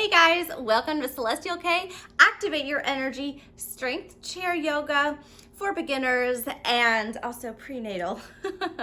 Hey guys, welcome to Celestial K. Activate your energy, strength chair yoga for beginners and also prenatal.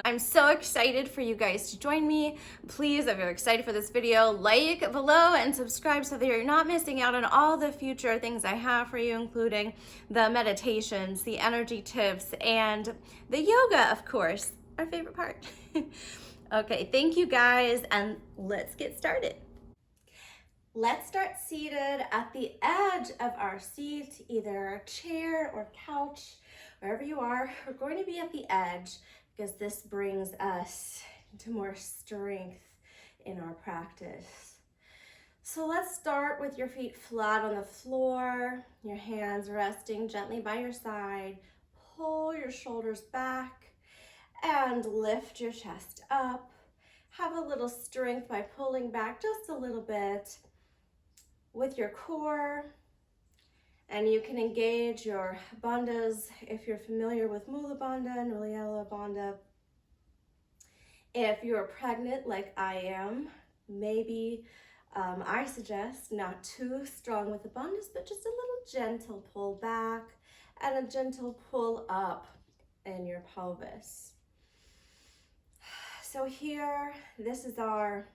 I'm so excited for you guys to join me. Please, if you're excited for this video, like below and subscribe so that you're not missing out on all the future things I have for you, including the meditations, the energy tips, and the yoga, of course, our favorite part. Okay, thank you guys, and let's get started. Let's start seated at the edge of our seat, either a chair or couch, wherever you are. We're going to be at the edge because this brings us into more strength in our practice. So let's start with your feet flat on the floor, your hands resting gently by your side. Pull your shoulders back and lift your chest up. Have a little strength by pulling back just a little bit with your core, and you can engage your bandhas if you're familiar with Mula Bandha and Uddiyana Bandha. If you're pregnant like I am, maybe I suggest not too strong with the bandhas, but just a little gentle pull back and a gentle pull up in your pelvis. So here, this is our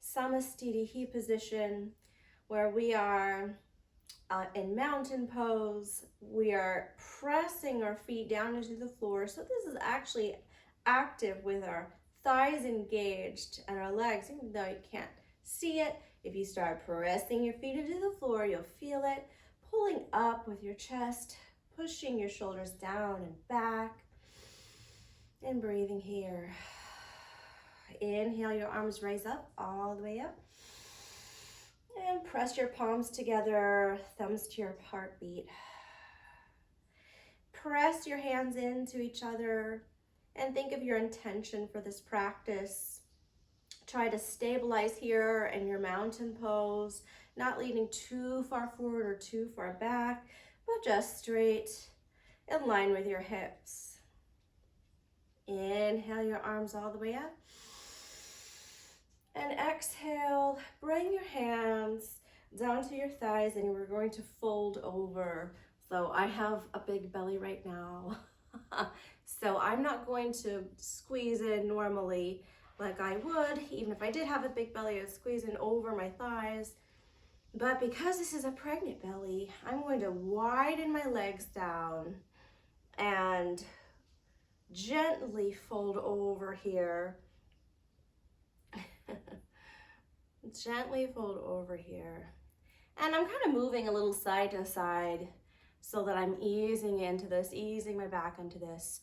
Samastitihi position, where we are in mountain pose. We are pressing our feet down into the floor. So this is actually active with our thighs engaged and our legs, even though you can't see it. If you start pressing your feet into the floor, you'll feel it. Pulling up with your chest, pushing your shoulders down and back, and breathing here. Inhale, your arms raise up, all the way up. And press your palms together, thumbs to your heartbeat. Press your hands into each other and think of your intention for this practice. Try to stabilize here in your mountain pose, not leaning too far forward or too far back, but just straight in line with your hips. Inhale your arms all the way up. And exhale, bring your hands down to your thighs, and we're going to fold over. So I have a big belly right now. So I'm not going to squeeze in normally like I would. Even if I did have a big belly, I'd squeeze in over my thighs. But because this is a pregnant belly, I'm going to widen my legs down and gently fold over here. Gently fold over here. And I'm kind of moving a little side to side so that I'm easing into this, easing my back into this.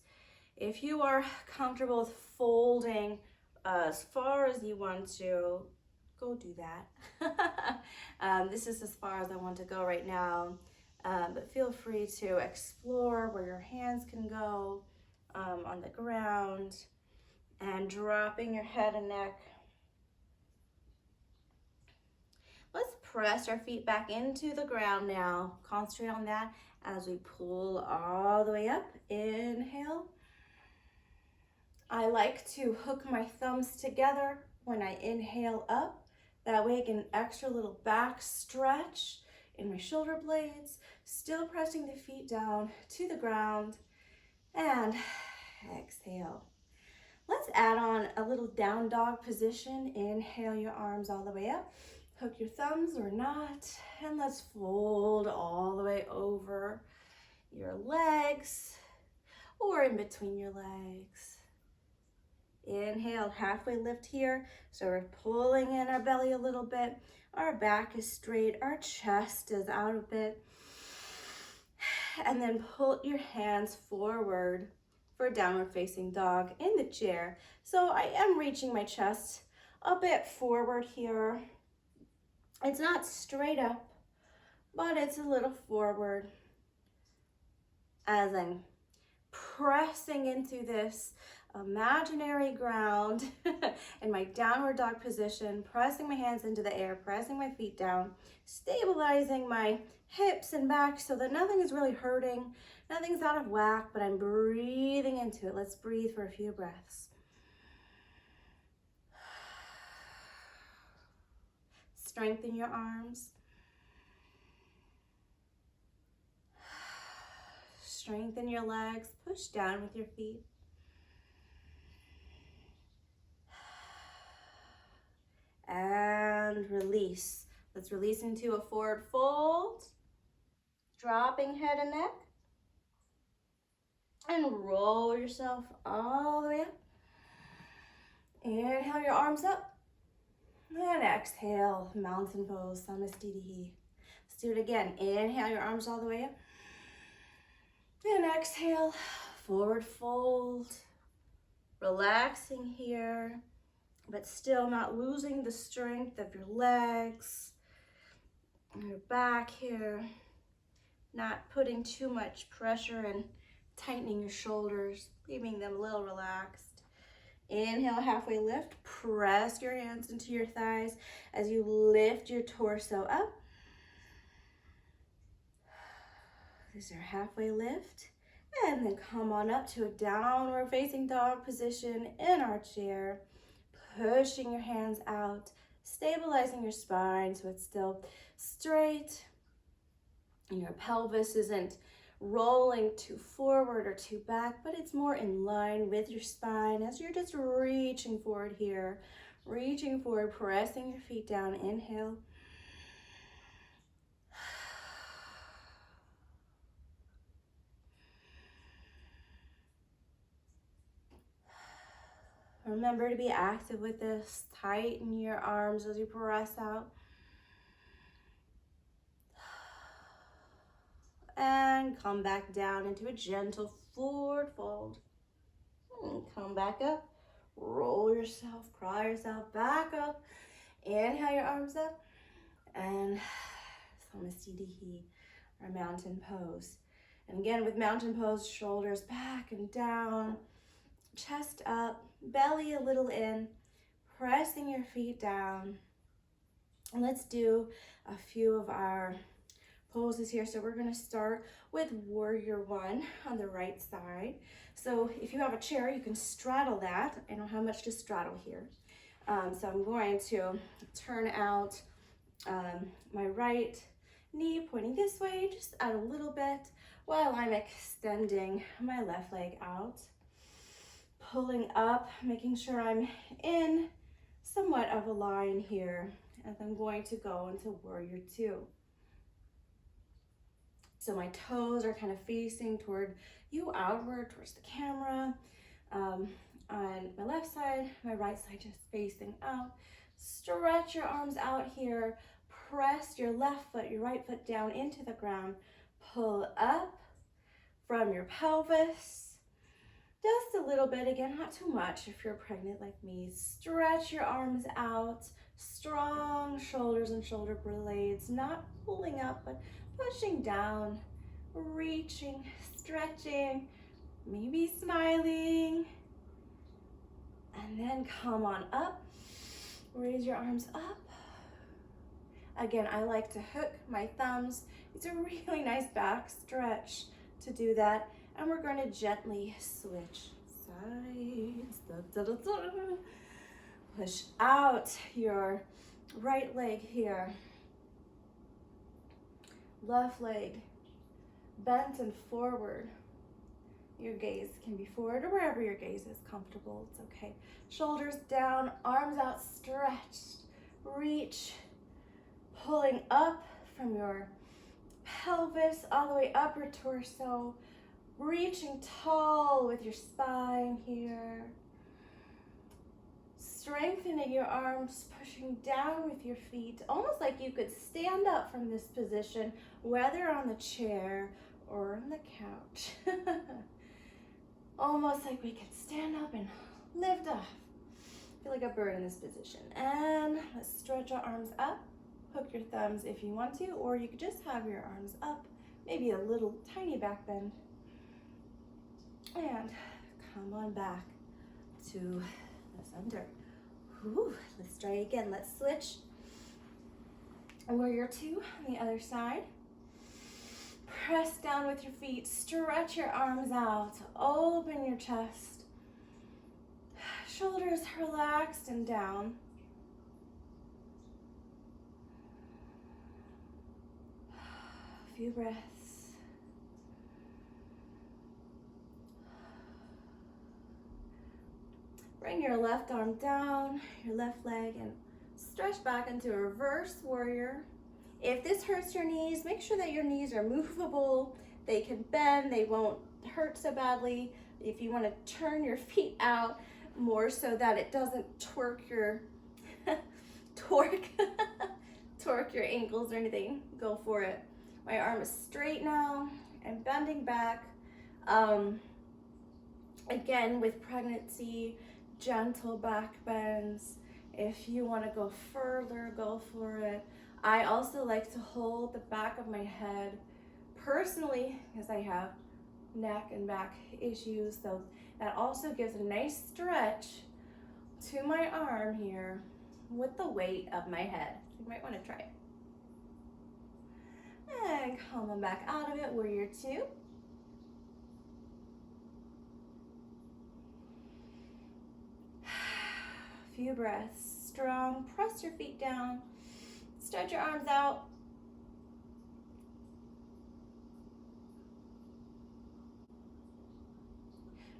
If you are comfortable with folding as far as you want to, go do that. This is as far as I want to go right now. But feel free to explore where your hands can go on the ground, and dropping your head and neck. Let's press our feet back into the ground now. Concentrate on that as we pull all the way up. Inhale. I like to hook my thumbs together when I inhale up. That way I get an extra little back stretch in my shoulder blades. Still pressing the feet down to the ground. And exhale. Let's add on a little down dog position. Inhale your arms all the way up. Hook your thumbs or not, and let's fold all the way over your legs or in between your legs. Inhale, halfway lift here. So we're pulling in our belly a little bit. Our back is straight, our chest is out a bit. And then pull your hands forward for downward facing dog in the chair. So I am reaching my chest a bit forward here. It's not straight up, but it's a little forward as I'm pressing into this imaginary ground in my downward dog position, pressing my hands into the air, pressing my feet down, stabilizing my hips and back so that nothing is really hurting, nothing's out of whack, but I'm breathing into it. Let's breathe for a few breaths. Strengthen your arms. Strengthen your legs. Push down with your feet. And release. Let's release into a forward fold. Dropping head and neck. And roll yourself all the way up. Inhale your arms up. And exhale, mountain pose, samastitihi. Let's do it again. Inhale your arms all the way up. And exhale, forward fold. Relaxing here, but still not losing the strength of your legs, your back here. Not putting too much pressure and tightening your shoulders, leaving them a little relaxed. Inhale, halfway lift. Press your hands into your thighs as you lift your torso up. This is your halfway lift. And then come on up to a downward facing dog position in our chair. Pushing your hands out, stabilizing your spine so it's still straight. And your pelvis isn't rolling too forward or too back, but it's more in line with your spine as you're just reaching forward here. Reaching forward, pressing your feet down. Inhale. Remember to be active with this. Tighten your arms as you press out. And come back down into a gentle forward fold. And come back up. Roll yourself, crawl yourself back up. Inhale your arms up. And samastitihi, our mountain pose. And again with mountain pose, shoulders back and down. Chest up, belly a little in, pressing your feet down. And let's do a few of our poses here. So we're going to start with warrior one on the right side. So if you have a chair, you can straddle that. I don't have much to straddle here. So I'm going to turn out my right knee pointing this way, just out a little bit, while I'm extending my left leg out. Pulling up, making sure I'm in somewhat of a line here as I'm going to go into warrior two. So my toes are kind of facing toward you, outward towards the camera. On my left side, my right side just facing out. Stretch your arms out here. Press your left foot, your right foot down into the ground. Pull up from your pelvis. Just a little bit, again, not too much if you're pregnant like me. Stretch your arms out, strong shoulders and shoulder blades, not pulling up, but pushing down, reaching, stretching, maybe smiling. And then come on up, raise your arms up. Again, I like to hook my thumbs. It's a really nice back stretch to do that. And we're going to gently switch sides. Da, da, da, da. Push out your right leg here. Left leg bent and forward. Your gaze can be forward or wherever your gaze is comfortable. It's okay. Shoulders down, arms out, stretched. Reach, pulling up from your pelvis all the way up your torso. Reaching tall with your spine here. Strengthening your arms, pushing down with your feet, almost like you could stand up from this position, whether on the chair or on the couch. Almost like we can stand up and lift off. Feel like a bird in this position. And let's stretch our arms up. Hook your thumbs if you want to, or you could just have your arms up, maybe a little tiny back bend. And come on back to the center. Whew, let's try again. Let's switch. Warrior two on the other side. Press down with your feet. Stretch your arms out. Open your chest. Shoulders relaxed and down. few breaths. Bring your left arm down, your left leg, and stretch back into a reverse warrior. If this hurts your knees, make sure that your knees are movable. They can bend, they won't hurt so badly. If you want to turn your feet out more so that it doesn't torque your torque your ankles or anything, go for it. My arm is straight now and bending back. Again, with pregnancy, gentle back bends. If you want to go further, go for it. I also like to hold the back of my head personally because I have neck and back issues, so that also gives a nice stretch to my arm here with the weight of my head. You might want to try it. And come on back out of it, warrior two. Few breaths, strong. Press your feet down, stretch your arms out.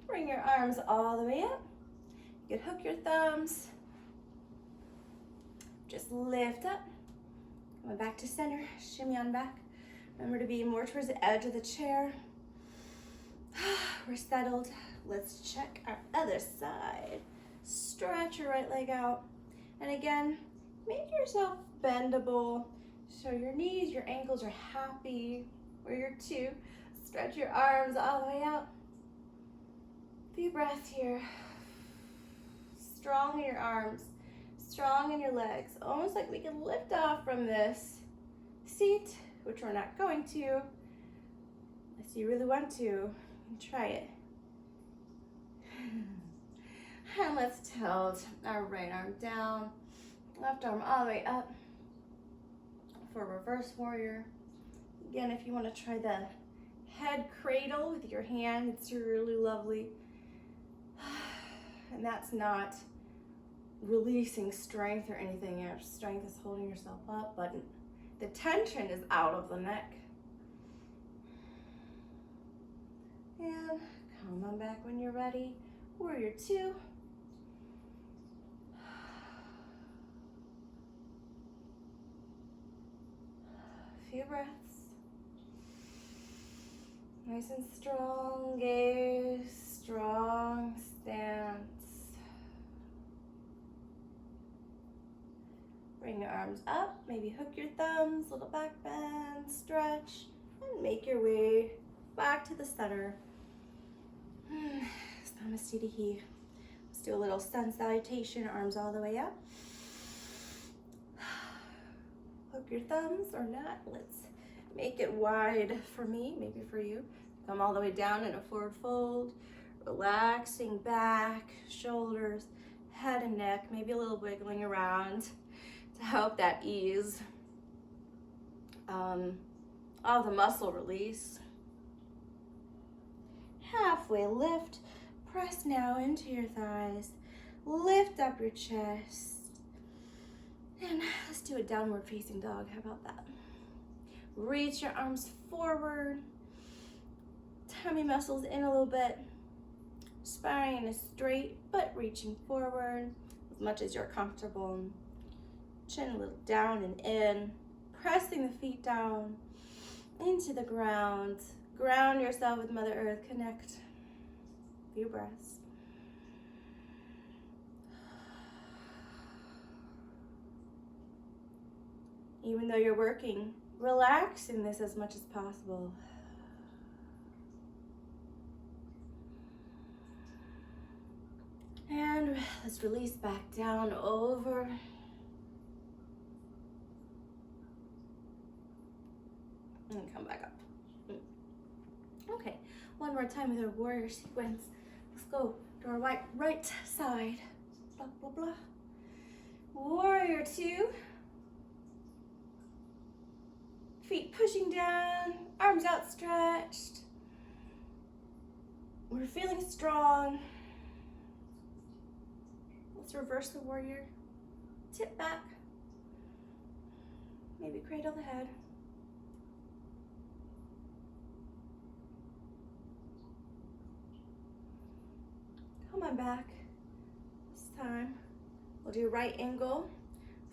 Bring your arms all the way up. You can hook your thumbs. Just lift up. Coming back to center, shimmy on back. Remember to be more towards the edge of the chair. We're settled. Let's check our other side. Stretch your right leg out. And again, make yourself bendable. So your knees, your ankles are happy. Warrior two. Stretch your arms all the way out. Few breaths here. Strong in your arms, strong in your legs. Almost like we can lift off from this seat, which we're not going to. Unless you really want to, try it. And let's tilt our right arm down, left arm all the way up for reverse warrior. Again, if you want to try the head cradle with your hand, it's really lovely. And that's not releasing strength or anything. Your strength is holding yourself up, but the tension is out of the neck. And come on back when you're ready. Warrior two. Few breaths. Nice and strong gaze, strong stance. Bring your arms up, maybe hook your thumbs, little back bend, stretch, and make your way back to the center. Namaste to he. Let's do a little sun salutation, arms all the way up. Hook your thumbs or not. Let's make it wide for me, maybe for you. Come all the way down in a forward fold, relaxing back, shoulders, head and neck, maybe a little wiggling around to help that ease all the muscle release. Halfway lift, press now into your thighs, lift up your chest, and let's do a downward facing dog. How about that? Reach your arms forward, tummy muscles in a little bit, spine is straight but reaching forward as much as you're comfortable. Chin a little down and in, pressing the feet down into the ground. Ground yourself with Mother Earth, connect. Few breaths. Even though you're working, relax in this as much as possible. And let's release back down over. And come back up. Okay, one more time with our warrior sequence. Let's go to our right side. Blah, blah, blah. Warrior two. Feet pushing down, arms outstretched. We're feeling strong. Let's reverse the warrior. Tip back. Maybe cradle the head. come back. This time we'll do right angle.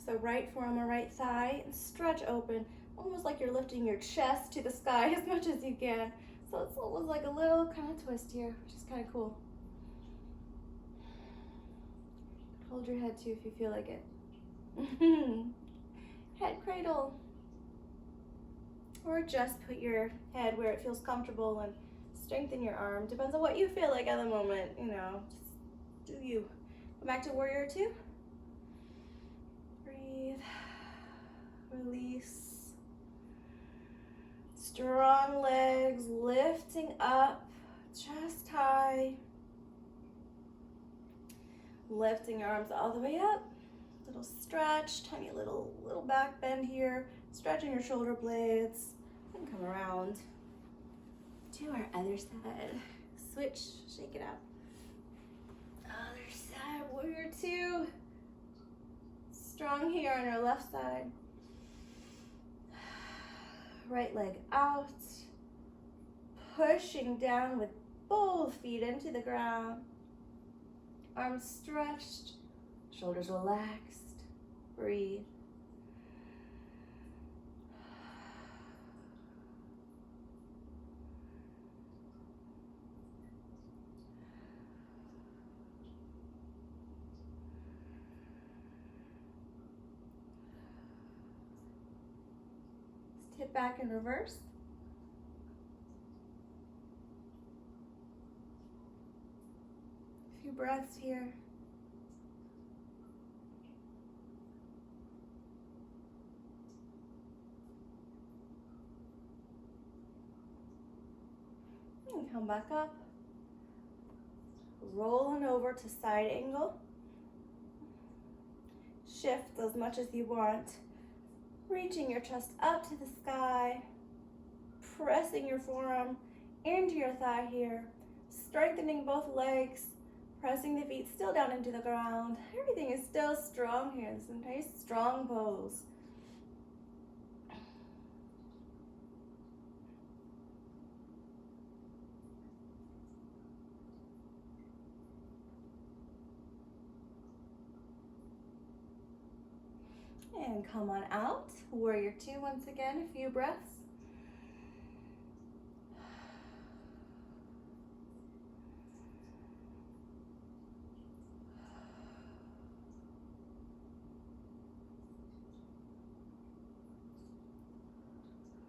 So right forearm or right thigh, and stretch open, almost like you're lifting your chest to the sky as much as you can. So it's almost like a little kind of twist here, which is kind of cool. Hold your head too if you feel like it. Head cradle. Or just put your head where it feels comfortable and strengthen your arm. Depends on what you feel like at the moment, you know, just do you. Go back to warrior two. Breathe, release. Strong legs, lifting up, chest high. Lifting your arms all the way up. Little stretch, tiny little back bend here. Stretching your shoulder blades. And come around to our other side. Switch, shake it out. Other side, warrior two. Strong here on our left side. Right leg out. Pushing down with both feet into the ground. Arms stretched, shoulders relaxed. Breathe. Tip back in reverse. A few breaths here. And come back up. Rolling over to side angle. Shift as much as you want. Reaching your chest up to the sky. Pressing your forearm into your thigh here. Strengthening both legs. Pressing the feet still down into the ground. Everything is still strong here. It's a nice strong pose. And come on out. Warrior two once again, a few breaths.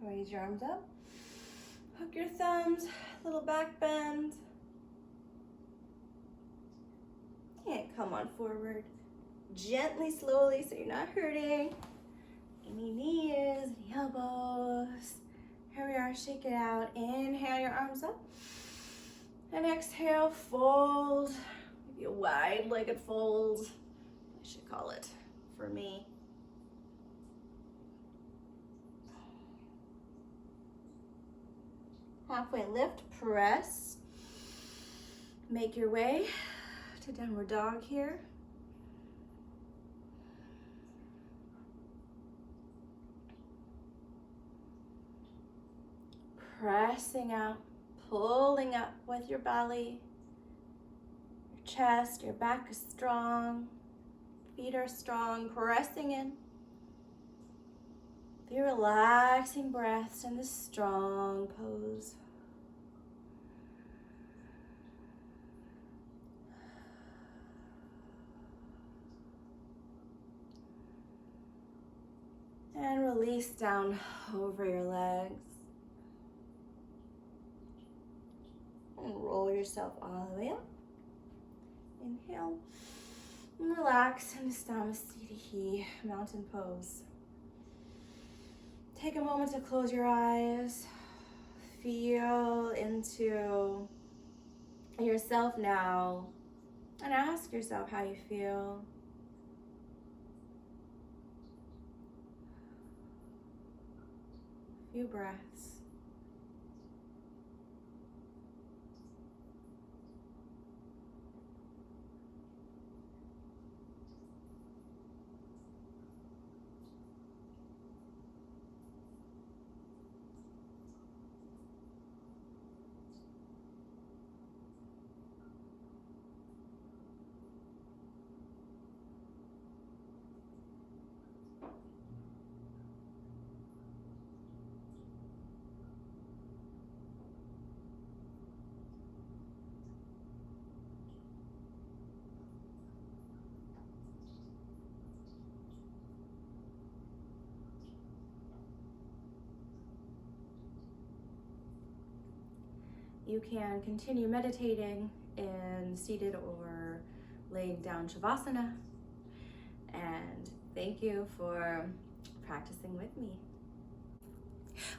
Raise your arms up. Hook your thumbs, little back bend. And come on forward. Gently, slowly, so you're not hurting. Any knees, any elbows. Here we are, shake it out. Inhale your arms up. And exhale, fold. Maybe a wide-legged fold, I should call it, for me. Halfway lift, press. Make your way to downward dog here. Pressing out, pulling up with your belly. Your chest, your back is strong. Feet are strong, pressing in. Be relaxing breaths in this strong pose. And release down over your legs. And roll yourself all the way up. Inhale. And relax into Namaste, mountain pose. Take a moment to close your eyes. Feel into yourself now. And ask yourself how you feel. A few breaths. You can continue meditating in seated or laying down Shavasana. And thank you for practicing with me.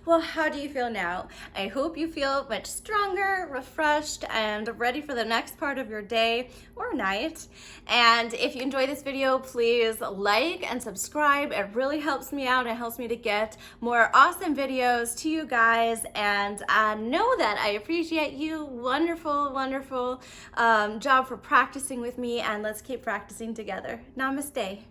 Well, how do you feel now? I hope you feel much stronger, refreshed, and ready for the next part of your day or night. And if you enjoyed this video, please like and subscribe. It really helps me out. It helps me to get more awesome videos to you guys. And know that I appreciate you. Wonderful, wonderful job for practicing with me. And let's keep practicing together. Namaste.